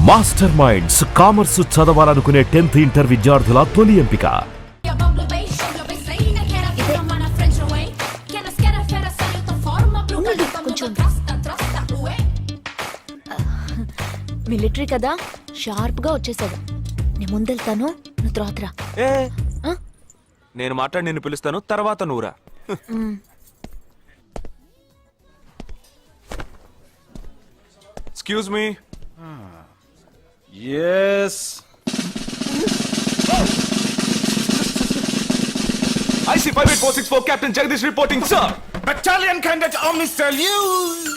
Master minds commerce చదవాలనుకునే 10th inter విద్యార్థుల తొలి ఎంపిక. మిలిటరీ కదా, షార్ప్ గా వచ్చేసాడు. నేను ముందెళ్తాను, నువ్వు తర్వాత రా. నేను మాట్లాడి నిన్ను పిలుస్తాను, తర్వాత నువ్వురా. Excuse me. Yes. IC 58464 Captain Jagdish reporting, sir. Battalion Cadet Omni salute.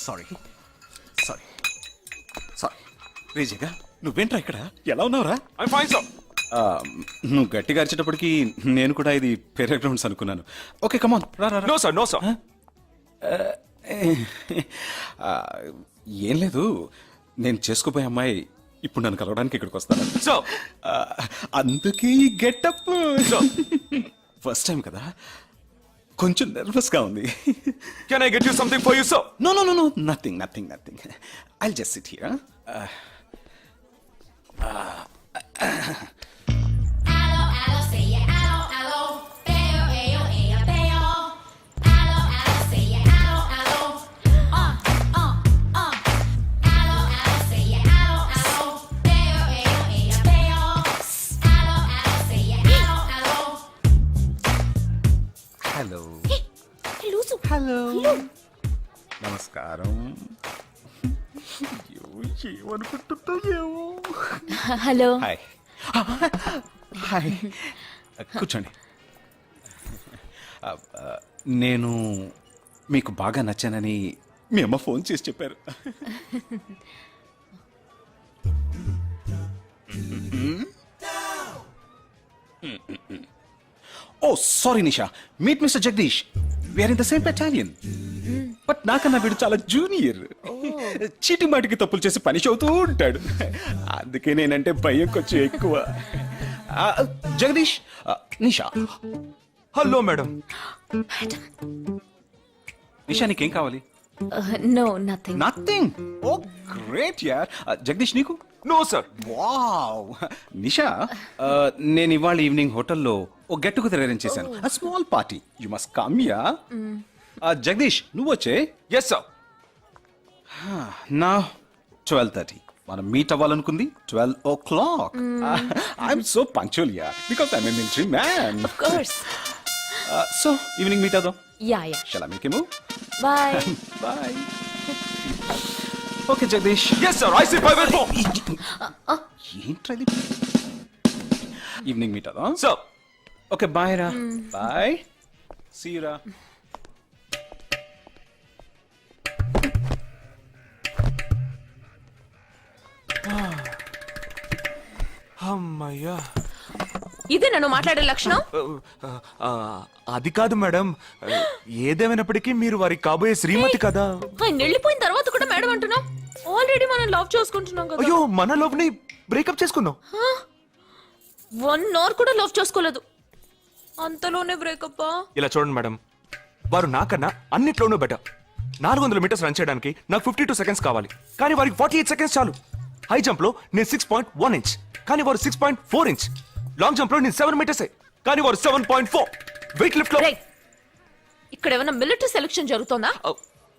Sorry. రేజేగా నువ్వేంట్రా ఇక్కడ? ఎలా ఉన్నావురా? I'm fine, sir. నువ్వు గట్టిగా అరిచేటప్పటికి నేను కూడా ఇది పెరే గ్రౌండ్స్ అనుకున్నాను. ఓకే కమాన్ రా. No, sir. No, sir. ఏం లేదు, నేను చేసుకోపోయే అమ్మాయి ఇప్పుడు నన్ను కలవడానికి ఇక్కడికి వస్తాను. Sir. అందుకే ఈ గెటప్. ఫస్ట్ టైం కదా, కొంచెం నర్వస్ గా ఉంది. Can I get you something for you, sir? No. Nothing. I'll just sit here. Hello. నమస్కారం. ఏమనుకుంటుందో. హలో. హాయ్. కూర్చోండి. నేను మీకు బాగా నచ్చానని మీ అమ్మ ఫోన్ చేసి చెప్పారు. Oh sorry Nisha, meet mister Jagdish. We're in the same battalion. But నాకన్నా వీడు చాలా జూనియర్. చీటి మాటికి తప్పులు చేసి పనిష్ అవుతూ ఉంటాడు. అందుకే నేనంటే భయం కొంచెం ఎక్కువ. జగదీష్, నిషా. Hello madam. నిషా, నీకేం కావాలి? No, nothing. Nothing. Oh great యార్. జగదీష్, నీకు? No, sir. వావ్. నిషా, నేను ఇవాళ ఈవినింగ్ హోటల్లో ఓ గెట్ టుగెదర్ అరేంజ్ చేశాను. Small party. You must come yeah. Jagdish, నువ్వు వచ్చే. Yes, sir. నా 12:30. మనం మీట్ అవ్వాలనుకుంది 12 o'clock. I'm so punctual yeah, because I'm a military man. Of course. So evening meet అవుదాం. Yeah. Shall I make a move? Bye. Bye. Okay Jagdish. Yes, sir. IC 584. ఏంట్రా ఇది? Evening meet అవుదాం. Sir. Okay bye రా. Bye. See you రా. అమ్మయ్యా. ఇదే నన్ను మాట్లాడే లక్షణం. అది కాదు మేడం, ఏదేమైనప్పటికీ మీరు వారి కాబోయే శ్రీమతి కదా. ఆయన వెళ్ళిపోయిన తర్వాత కూడా మేడం అంటున్నావు. ఆల్రెడీ మనం లవ్ చేసుకుంటున్నాం కదా. అయ్యో, మన లవ్ ని బ్రేకప్ చేసుకున్నాం. 1 hour కూడా లవ్ చేసుకోలేదు, అంతలోనే బ్రేకప్. ఇలా చూడండి మేడం, వారు నాకన్నా అన్నిట్లోనూ బెటర్. 400 మీటర్స్ రన్ చేయడానికి నాకు 52 seconds కావాలి, కానీ వారికి 48 seconds చాలు. హై జంప్ లో నేను 6.1 inch, కానీ వారు 6.4 inch. లాంగ్ జంప్ లో నేను 7 meters, కానీ వారు 7.4. వెయిట్ లిఫ్ట్ లో. ఇక్కడ ఏమైనా మిలిటరీ సెలక్షన్ జరుగుతుందా?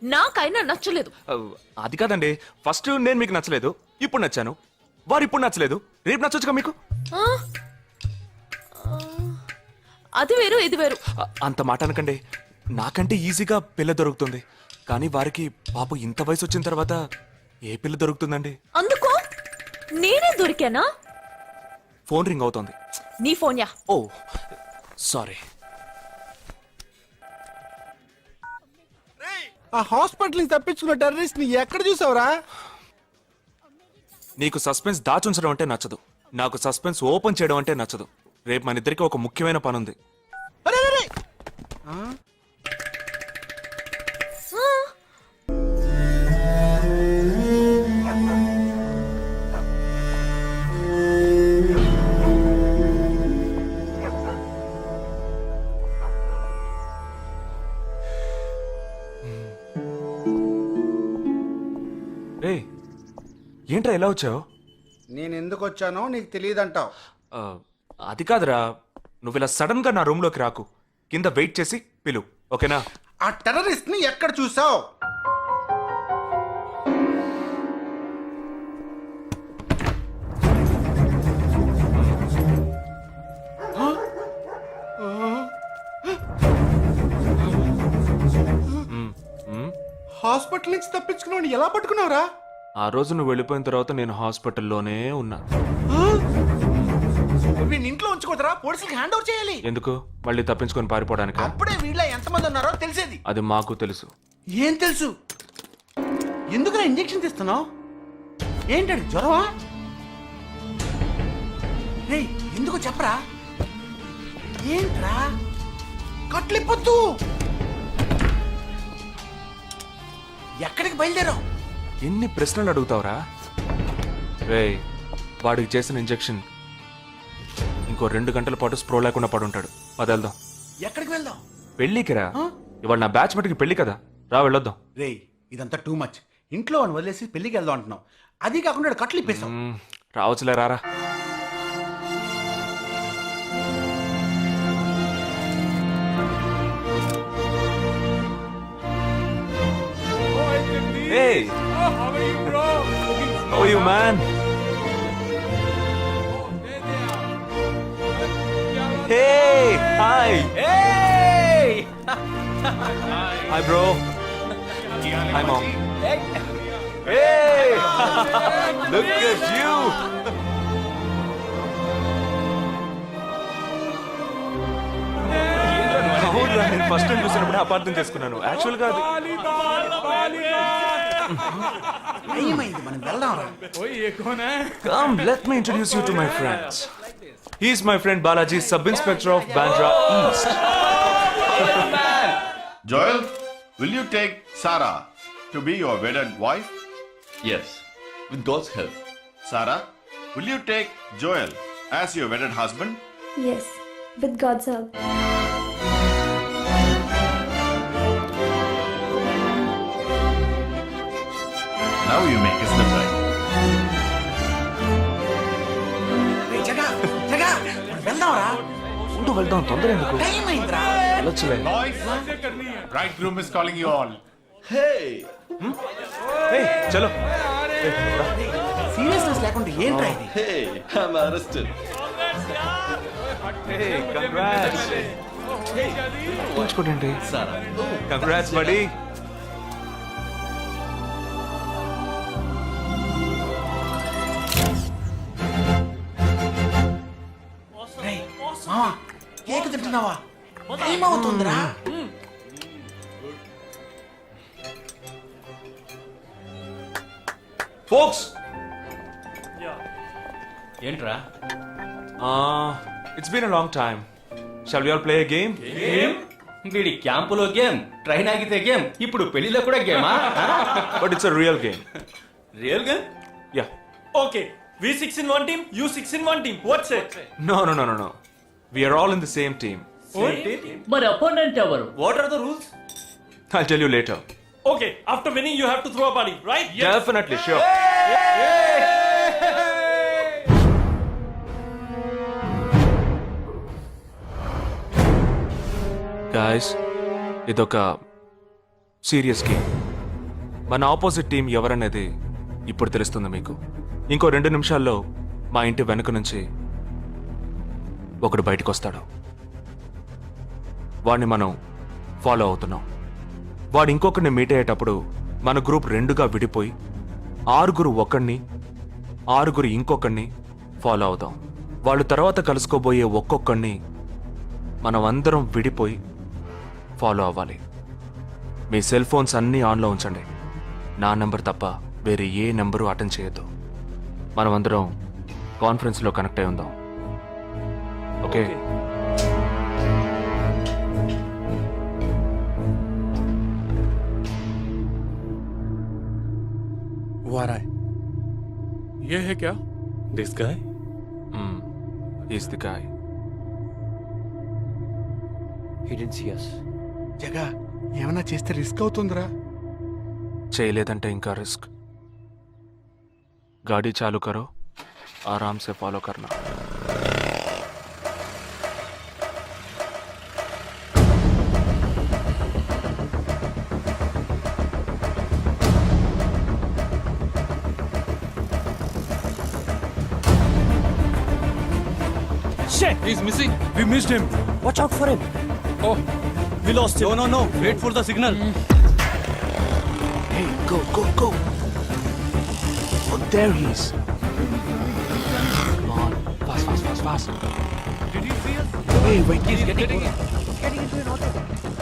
నాకైనా నచ్చలేదు. అది కాదండి, ఫస్ట్ నేను మీకు నచ్చలేదు, ఇప్పుడు నచ్చాను. వారు ఇప్పుడు నచ్చలేదు, రేపు నచ్చొచ్చుగా మీకు. అది వేరు, ఇది వేరు. అంత మాట అనకండి. నాకంటే ఈజీగా పిల్ల దొరుకుతుంది, కానీ వారికి పాప ఇంత వయసు వచ్చిన తర్వాత ఏ పిల్ల దొరుకుతుందండి? అందుకు నేనే దొరికానా? ఫోన్ రింగ్ అవుతోంది. నీ ఫోన్ యా? ఓ సారీ. ఆ హాస్పిటల్ తప్పించుకున్న టెర్రరిస్ట్ ని ఎక్కడ చూసావురా? నీకు సస్పెన్స్ దాచుంచడం అంటే నచ్చదు, నాకు సస్పెన్స్ ఓపెన్ చేయడం అంటే నచ్చదు. రేపు మన ఇద్దరికి ఒక ముఖ్యమైన పని ఉంది. ఏంట్రా ఎలా వచ్చావు? నేను ఎందుకు వచ్చానో నీకు తెలియదంటావు. అది కాదురా, నువ్వు ఇలా సడన్ గా నా రూమ్ లోకి రాకు. కింద వెయిట్ చేసి పిలు, ఓకేనా? ఆ టెర్రరిస్ట్ ని ఎక్కడ చూసావు? హాస్పిటల్ నుంచి తప్పించుకున్నావు, ఎలా పట్టుకున్నావురా? ఆ రోజు నువ్వు వెళ్ళిపోయిన తర్వాత నేను హాస్పిటల్లోనే ఉన్నా. వీడిని ఇంట్లో ఉంచుకోదరా, పోలీసులకు హ్యాండ్ ఓవర్ చేయాలి. ఎందుకు? మళ్ళీ తప్పించుకొని పారిపోవడానికి? అప్పుడే వీళ్ళ ఎంతమంది ఉన్నారో తెలిసేది. అది మాకు తెలుసు. ఏం తెలుసు? ఎందుకురా ఇంజెక్షన్ తీస్తున్నావు? ఏంటండి జ్వరమా? రేయ్ ఎందుకు చెప్పరా? ఏంట్రా కట్లిప్పొద్దు. ఎక్కడికి బయలుదేరావు? ఎన్ని ప్రశ్నలు అడుగుతావురా? రేయ్, వాడికి చేసిన ఇంజెక్షన్ ఇంకో 2 గంటల పాటు స్ప్రో లేకుండా పడుంటాడు. వెళ్దాం. ఎక్కడికి వెళ్దాం? పెళ్ళికి రా. ఇవాళ నా బ్యాచ్ మటుకి పెళ్లి కదా, రా వెళ్ళొద్దాం. రేయ్ ఇదంతా టూ మచ్. ఇంట్లో అని వదిలేసి పెళ్లికి వెళ్దాం అంటున్నావు. అది కాకుండా కట్లు ఇప్పేసావు. రావచ్చులే, రారా. Hey! How are you, man? Hey! Hi! Hey! Hi, bro. Hi, mom. Hey! Look at you! అవునురా, నేను ఫస్ట్ టైం చూసినప్పుడు అపార్థం చేసుకున్నాను. యాక్చువల్ గా అది ఏమైంది? మనం వెళ్దాం రా. Come, let me introduce you to my friends. He's my friend Balaji, Sub-Inspector of Bandra East. Joel, will you take Sarah to be your wedded wife? Yes, with God's help. Sarah, will you take Joel as your wedded husband? Yes, with God's help. Now you may kiss them right. రేయ్ జగా జగా వెళ్దాం రా. ఉంటూ వెళ్దాం, తొందర ఎందుకు? Time అయిందిరా. వెళ్ళొచ్చులే. Boys, bridegroom is calling you all. Hey! Hey, చలో. Seriousness లేకుండా ఏంట్రా ఇది? Hey! I'm arrested. Hey, congrats. ఉంచుకోండి. Sarah. Congrats, buddy. రేయ్ మావా కేక్ తింటున్నావా? టైం అవుతుందిరా. Folks, ఏంట్రా? it's been a long time. Shall we all play a game? వీడి క్యాంపులో గేమ్, ట్రైన్ ఆగితే గేమ్, ఇప్పుడు పెళ్లిలో కూడా గేమా? But it's a real game. Real game? Yeah. Okay, we 6 in one team, you 6 in one team. What's it? No. We are all in the same team. మరి opponent ఎవరు? What are the rules? I'll tell you later. Okay, after winning you have to throw a party, right? Definitely, sure. Guys, ఇదొక serious game. మన opposite team ఎవరనేది ఇప్పుడు తెలుస్తుంది మీకు. ఇంకో 2 నిమిషాల్లో మా ఇంటి వెనుక నుంచి ఒకడు బయటకు వస్తాడు. వాడిని మనం ఫాలో అవుతున్నాం. వాడు ఇంకొకరిని మీట్ అయ్యేటప్పుడు మన గ్రూప్ 2గా విడిపోయి 6 ఒకడిని 6 ఇంకొకరిని ఫాలో అవుదాం. వాళ్ళు తర్వాత కలుసుకోబోయే ఒక్కొక్కడిని మనం అందరం విడిపోయి ఫాలో అవ్వాలి. మీ సెల్ ఫోన్స్ అన్నీ ఆన్లో ఉంచండి. నా నెంబర్ తప్ప వేరే ఏ నెంబరు అటెండ్ చేయొద్దు. మనం అందరం కాన్ఫరెన్స్లో కనెక్ట్ అయి ఉందాం. ఓకే? Who are I? ये है क्या? This guy? He's the guy. He didn't see us. జగా ఏమైనా చేస్తే రిస్క్ అవుతుందిరా. చేయలేదంటే ఇంకా రిస్క్. गाड़ी चालू करो, आराम से फॉलो करना. He's missing. We missed him. Watch out for him. Oh, we lost him. No wait for the signal. Hey, go, go, go. Oh, there he is. Come on, fast, fast, fast, fast. did he see us? Hey, wait, He's getting into an auto.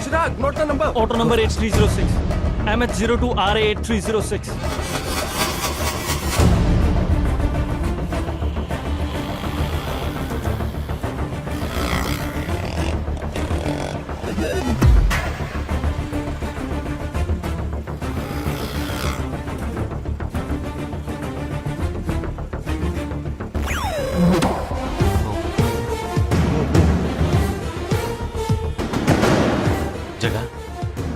Chirag, note the number. Auto number 8306. MH02 RA 8306. జగా,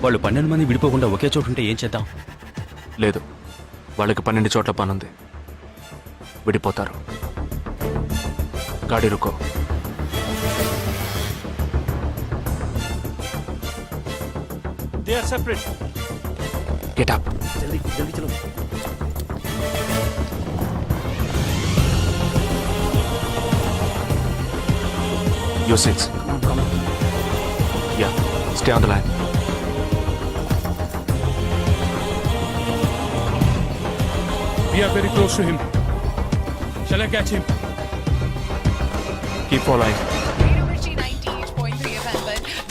వాళ్ళు 12 మంది విడిపోకుండా ఒకే చోటు ఉంటే ఏం చేద్దాం? లేదు, వాళ్ళకి 12 చోట్ల పనుంది. విడిపోతారు. గాడి రుకో. They are separate. Get up. జల్దీ జల్దీ చలో. Your seats. Yeah, stay on the line. We are very close to him. Shall I catch him? Keep following.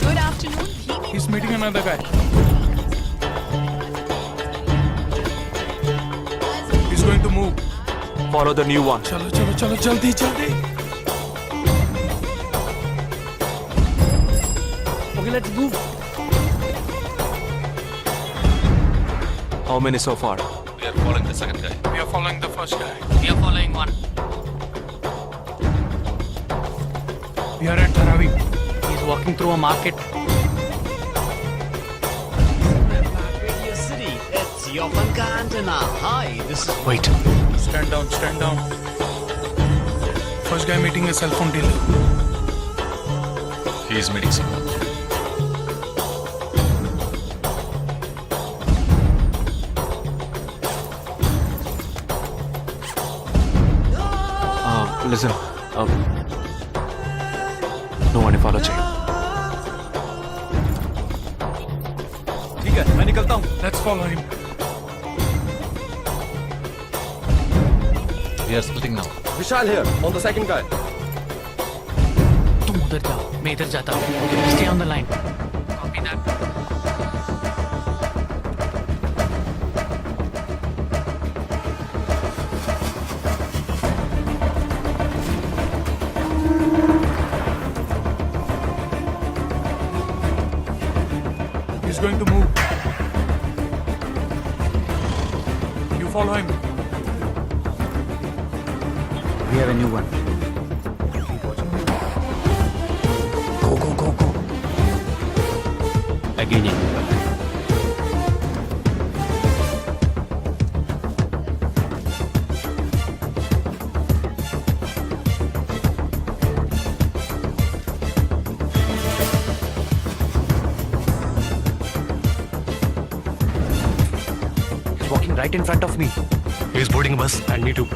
Good afternoon. He's meeting another guy. He's going to move. Follow the new one. Chalo, chalo, chalo, jaldi, jaldi. Okay, let's move. How many so far? We are following the second guy. We are following the first guy. We are following one. We are at Dharavi. He's walking through a market. Wait. Stand down, stand down. First guy meeting a cell phone dealer. He is meeting someone. Listen. No one follow check. ठीक है, मैं निकलता हूँ. Let's follow him. We are splitting now. Vishal here on the second guy. तुम उधर जाओ, मैं इधर जाता हूँ. Stay on the line. Copy that. He's going to move. You follow him. We have a new one. Go. Again. He's walking right in front of me. He's boarding a bus and me too.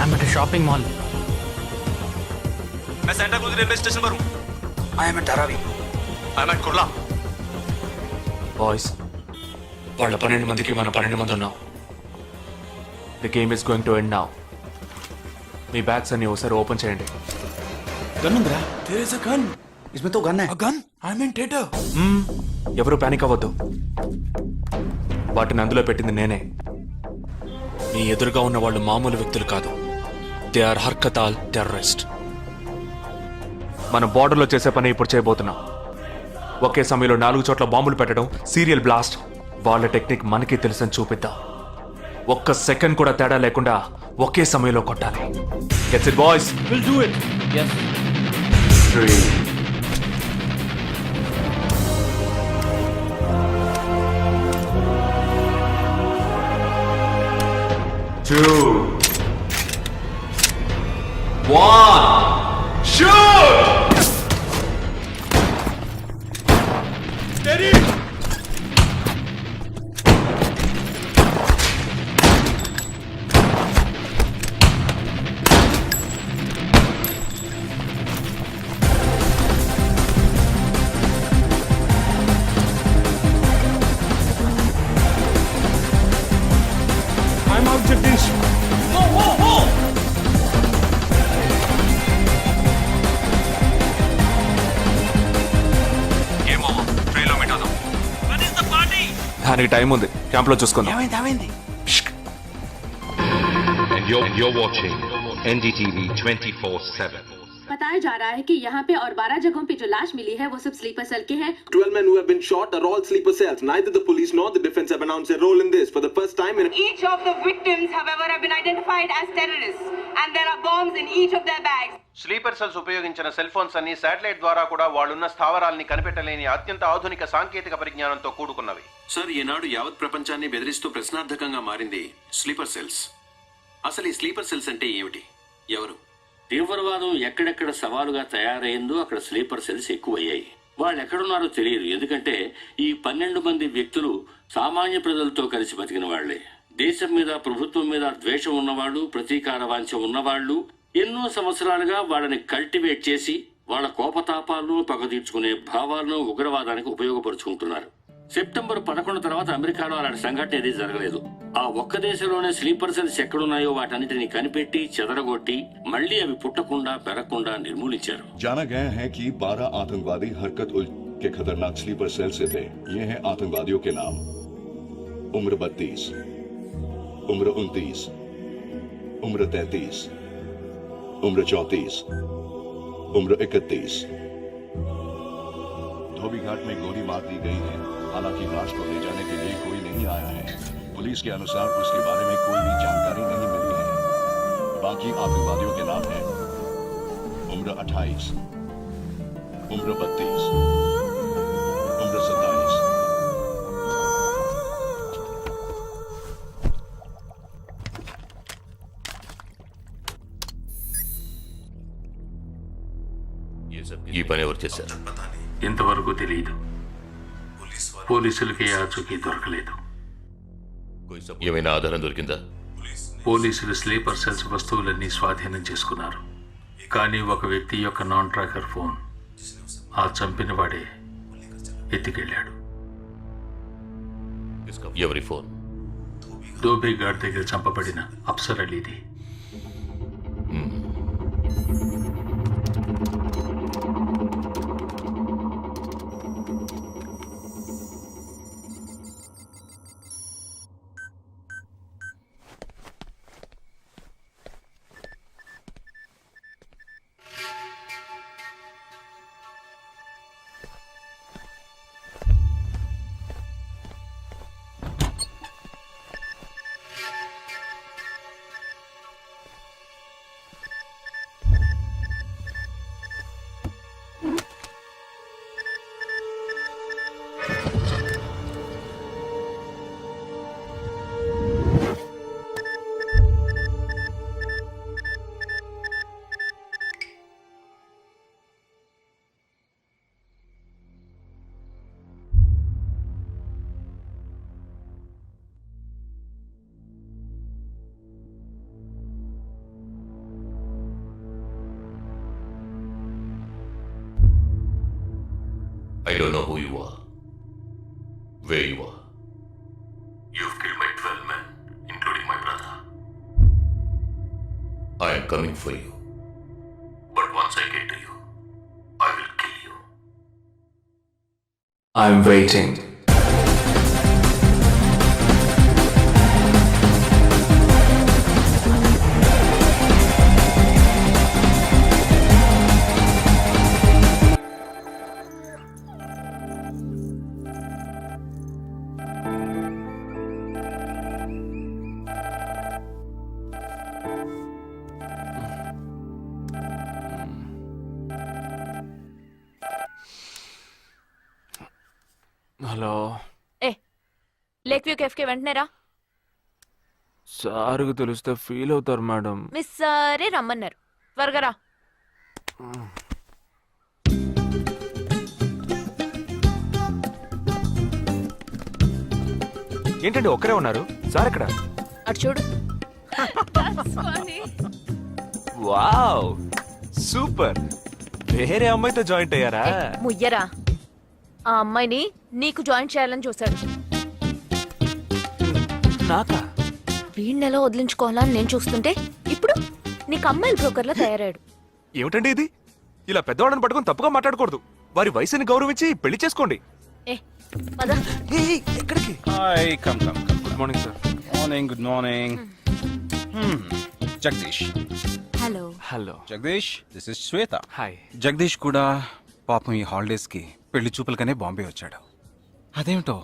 I'm at a shopping mall. मैं Santa cruise railway station पर हूँ. I am at Dharavi. I am at Kurla. Boys, వాళ్ళ 12 మందికి మనం 12 మంది ఉన్నాం. The game is going to end now. Me bags అన్ని ఒకసారి ఓపెన్ చేయండి. గన్ ఉందిరా. There is a gun. इसमें तो गन है. A gun? I'm in theater. ఎవరు పానిక్ అవ్వద్దు. వాటిని అందులో పెట్టింది నేనే. మీ ఎదురుగా ఉన్న వాళ్ళు మామూలు వ్యక్తులు కాదు. They are Harkatul terrorist. మనం బార్డర్లో చేసే పని ఇప్పుడు చేయబోతున్నాం. ఒకే సమయంలో 4 చోట్ల బాంబులు పెట్టడం, సీరియల్ బ్లాస్ట్. వాళ్ళ టెక్నిక్ మనకి తెలుసని చూపిద్దాం. ఒక్క సెకండ్ కూడా తేడా లేకుండా ఒకే సమయంలో కొట్టాలి. Gets it boys? We'll do it. Yes. 3 2 2, 1, shoot! Steady! I'm out, Jagdish. దానికి టైం ఉంది, క్యాంప్ లో చూసుకుందాం. ఏమైంది And you're watching NDTV 24/7. बताया जा रहा है कि यहाँ पे और 12 जगहों पे जो लाश मिली है वो सब स्लीपर सेल के हैं. 12 men who have been shot are all sleeper cells. Neither the police nor the defense have announced their role in this. For the first time in Each of the victims, however, have been identified as terrorists, and there are bombs in each of their bags. Sleeper cells ఉపయోగించిన cell phones అన్ని satellite ద్వారా కూడా వాళ్ళున్న స్థావరాల్ని కనిపెట్టలేని అత్యంత ఆధునిక సాంకేతిక పరిజ్ఞానంతో కూడుకున్నవి. Sir, ఈనాడు యావత్ ప్రపంచాన్ని బెదిరిస్తూ ప్రశ్నార్థకంగా మారింది స్లీపర్ సెల్స్. అసలు ఈ స్లీపర్ సెల్స్ అంటే ఏమిటి? ఎవరు? తీవ్రవాదం ఎక్కడెక్కడ సవాలుగా తయారైందో అక్కడ స్లీపర్ సెల్స్ ఎక్కువయ్యాయి. వాళ్ళు ఎక్కడున్నారో తెలియదు, ఎందుకంటే ఈ 12 మంది వ్యక్తులు సామాన్య ప్రజలతో కలిసి బతికిన వాళ్లే. దేశం మీద, ప్రభుత్వం మీద ద్వేషం ఉన్నవాళ్ళు, ప్రతీకార వాంఛ ఉన్నవాళ్ళు ఎన్నో సంవత్సరాలుగా వాళ్ళని కల్టివేట్ చేసి వాళ్ళ కోపతాపాలను, పగ తీర్చుకునే భావాలను ఉగ్రవాదానికి ఉపయోగపరుచుకుంటున్నారు. సెప్టెంబర్ 11 తర్వాత అమెరికాలో అలాంటి సంఘటన ఏది జరగలేదు. ఆ ఒక్క దేశంలోనే స్లీపర్ సెల్స్ ఎక్కడున్నాయో వాటన్నిటిని కనిపెట్టి చెదరగొట్టి మళ్లీ అవి పుట్టకుండా పెరగకుండా నిర్మూలించారు. जाना गया है कि 12 आतंकवादी हरकत उल के खतरनाक स्लीपर सेल से थे. ये हैं आतंकवादियों के नाम: उम्र 32, उम्र 29, उम्र 33, उम्र 34, उम्र 31. धोबी घाट में गोली मार दी गई है. हालांकि लाश को ले जाने के लिए कोई नहीं आया है. पुलिस के अनुसार उसके बारे में कोई भी जानकारी नहीं मिली है. बाकी आतंकवादियों के नाम हैं: उम्र 28, उम्र 32, उम्र 27. ఈ పని ఎవరు చేశారు? ఇంతవరకు తెలియదు. పోలీసులకి ఆచూకీ దొరకలేదు. ఏమైనా ఆధారం దొరికిందా? పోలీసులు స్లీపర్ సెల్స్ వస్తువులన్నీ స్వాధీనం చేసుకున్నారు. కానీ ఒక వ్యక్తి యొక్క నాన్ ట్రాకర్ ఫోన్ ఆ చంపిన వాడే ఎత్తికెళ్ళాడు. ఎవరి ఫోన్? ధోబీ ఘాట్ దగ్గర చంపబడిన Afsar అలీది. I don't know who you are, where you are. You've killed my 12 men, including my brother. I am coming for you. But once I get to you, I will kill you. I'm waiting. Hello, A lake view cafe కి వెంటనే రా. సార్కి తెలిస్తే feel అవుతారు madam. Miss సరే రమ్మన్నారు, త్వరగా రా. ఏంటండి ఒక్కరే ఉన్నారు? సార్ ఎక్కడ? అటు చూడు. Wow super. వేరే అమ్మాయితో జాయింట్ అయ్యారా? ముయ్యరా, ఆ అమ్మాయిని నీకు జాయిన్ చేయాలని చూశాడు. నాకా? వీణ్ణెలా వదిలించుకోవాలని నేను చూస్తుంటే ఇప్పుడు నీకు అమ్మాయిల బ్రోకర్లా తయారాడు. ఏమిటండి ఇది? ఇలా పెద్దవాళ్ళని పట్టుకొని తప్పుగా మాట్లాడకూడదు. వారి వయసుని గౌరవించి పెళ్లి చేసుకోండి. ఏ పద. ఎక్కడికి? Hi, come come come. Good morning sir. Morning, good morning. Jagadish. Hello. Hello Jagadish, this is Shweta. Hi. Jagadish కూడా పాపం ఈ హాలిడేస్కి పెళ్లి చూపులకనే బాంబే వచ్చాడు. అదేమిటో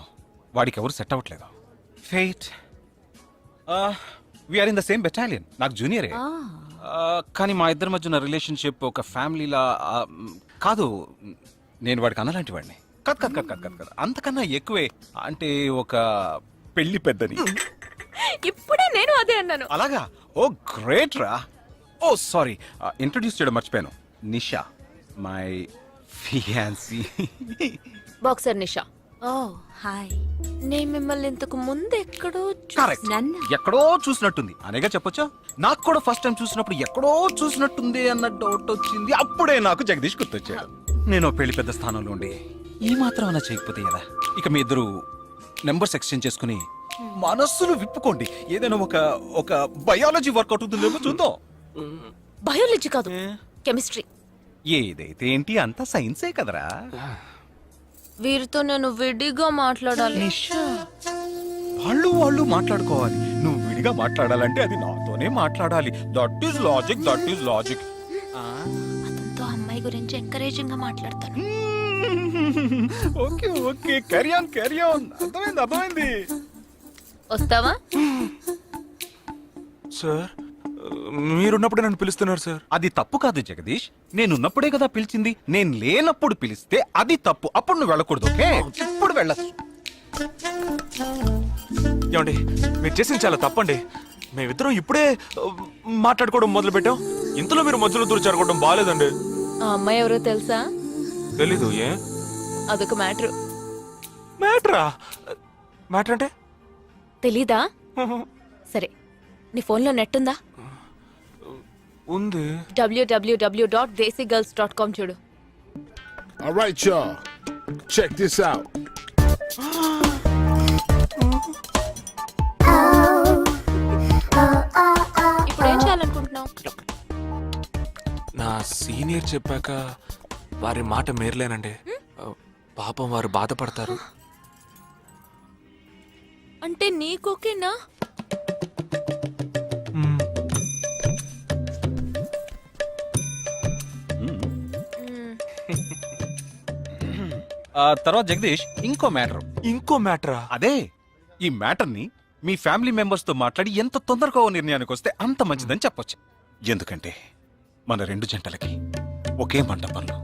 వాడికి ఎవరు సెట్ అవ్వట్లేదు. Fate. We are in the same battalion. నాకు జూనియరే. కానీ మా ఇద్దరి మధ్యన రిలేషన్షిప్ ఒక ఫ్యామిలీలా కాదు. నేను వాడికి అన్నలాంటి వాడిని కాదు కాదు కాదు కాదు కాదు, అంతకన్నా ఎక్కువే. అంటే ఒక పెళ్లి పెద్దని. ఇప్పుడే నేను అదే అన్నాను. అలాగా? ఓ గ్రేట్ రా. ఓ సారీ, ఇంట్రొడ్యూస్ చేయడం మర్చిపోయాను. Nisha, my fiancee. Boxer Nisha. Oh hi. నేను మిమ్మల్ని ఇంతకు ముందు ఎక్కడో కరెక్ట్, చూసాను. ఎక్కడో చూసినట్టుంది అనేగా చెప్పొచ్చా. నాకు కూడా ఫస్ట్ టైం చూసినప్పుడు ఎక్కడో చూసినట్టుంది అన్న డౌట్ వచ్చింది. అప్పుడే నాకు జగదీష్ గుర్తొచ్చాడు. నేను పెళ్లి పెద్ద స్థానంలో ఉండి ఈ మాత్రం అలా చేయకపోతే కదా. ఇక మీ ఇద్దరు నెంబర్స్ ఎక్స్చేంజ్ చేసుకుని మనస్సులు విప్పుకోండి. ఏదైనా ఒక బయాలజీ వర్కౌట్ అవుతుందేమో చూద్దాం. బయాలజీ కాదు, కెమిస్ట్రీ. ఏదైతే ఏంటి, అంతా సైన్సే కదరా. వీరితో నేను విడిగా మాట్లాడాలి. వాళ్ళు మాట్లాడుకోవాలి. నువ్వు విడిగా మాట్లాడాలంటే అది నాతోనే మాట్లాడాలి. That is logic, that is logic. అతనితో అమ్మాయి గురించి ఎంకరేజింగ్ గా మాట్లాడతాను. Okay okay, carry on carry on. అర్థమైంది. వస్తావా? సార్ మీరున్నప్పుడే నన్ను పిలుస్తున్నారు సార్. అది తప్పు కాదు జగదీష్. నేనున్నప్పుడే కదా పిలిచింది. నేను లేనప్పుడు పిలిస్తే అది తప్పు. అప్పుడు నువ్వు వెళ్ళకూడదు. ఓకే, ఇప్పుడు వెళ్ళచ్చు. ఏమండి, మీరు చేసింది చాలా తప్పండి. మేమిద్దరం ఇప్పుడే మాట్లాడుకోవడం మొదలు పెట్టాం. ఇంతలో మీరు మధ్యలో దూరం జరగడం బాగాలేదండి. ఆ అమ్మాయి ఎవరో తెలుసా? తెలీదు. ఏ? అదొక మ్యాటర్. మ్యాటరా? మ్యాటర్ అంటే? తెలీదా? సరే, నీ ఫోన్లో నెట్ ఉందా? ఉంది. www.desicgirls.com చూడు. All right, y'all. Check this out. ఇప్పుడు ఏం చేయాలనుకుంటున్నావు? నా సీనియర్ చెప్పాక వారి మాట మేరలేనండి. పాపం వారు బాధపడతారు. అంటే నీకోకేనా? తర్వాత జగదీష్, ఇంకో మ్యాటర్. అదే, ఈ మ్యాటర్ ని మీ ఫ్యామిలీ మెంబర్స్ తో మాట్లాడి ఎంత తొందరగా ఓ నిర్ణయానికి వస్తే అంత మంచిదని చెప్పొచ్చు. ఎందుకంటే మన రెండు జంటలకి ఒకే మండపంలో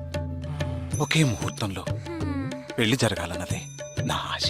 ఒకే ముహూర్తంలో పెళ్లి జరగాలన్నదే నా ఆశ.